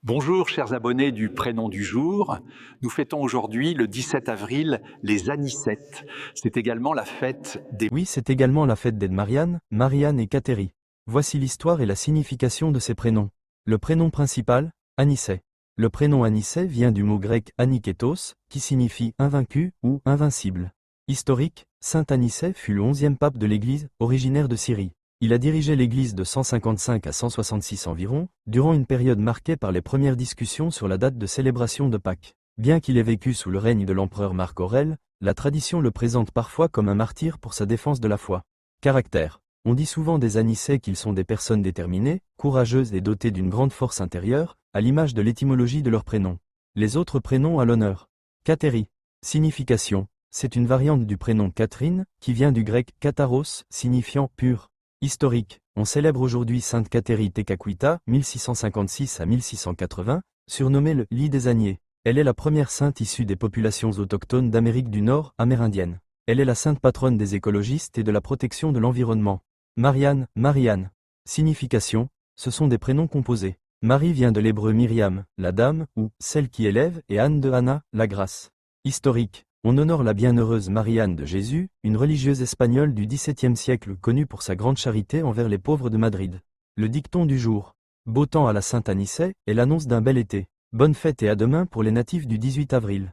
Bonjour chers abonnés du Prénom du jour. Nous fêtons aujourd'hui le 17 avril les anicettes. C'est également la fête des... Oui, c'est également la fête d'Ed Marianne, Marianne et Cathérie. Voici l'histoire et la signification de ces prénoms. Le prénom principal, Anicet. Le prénom Anicet vient du mot grec aniketos, qui signifie invaincu ou invincible. Historique, saint Anicet fut le 11e pape de l'Église, originaire de Syrie. Il a dirigé l'Église de 155 à 166 environ, durant une période marquée par les premières discussions sur la date de célébration de Pâques. Bien qu'il ait vécu sous le règne de l'empereur Marc Aurèle, la tradition le présente parfois comme un martyr pour sa défense de la foi. Caractère. On dit souvent des Anicets qu'ils sont des personnes déterminées, courageuses et dotées d'une grande force intérieure, à l'image de l'étymologie de leur prénom. Les autres prénoms à l'honneur. Cathérie. Signification. C'est une variante du prénom Catherine, qui vient du grec katharos, signifiant pur. Historique. On célèbre aujourd'hui sainte Cathérie Tekakwitha, 1656 à 1680, surnommée le lit des âniers. Elle est la première sainte issue des populations autochtones d'Amérique du Nord, amérindienne. Elle est la sainte patronne des écologistes et de la protection de l'environnement. Marianne, Marianne. Signification, ce sont des prénoms composés. Marie vient de l'hébreu Myriam, la dame, ou celle qui élève, et Anne de Anna, la grâce. Historique. On honore la bienheureuse Marie-Anne de Jésus, une religieuse espagnole du XVIIe siècle connue pour sa grande charité envers les pauvres de Madrid. Le dicton du jour. Beau temps à la Sainte Anicet, et l'annonce d'un bel été. Bonne fête et à demain pour les natifs du 18 avril.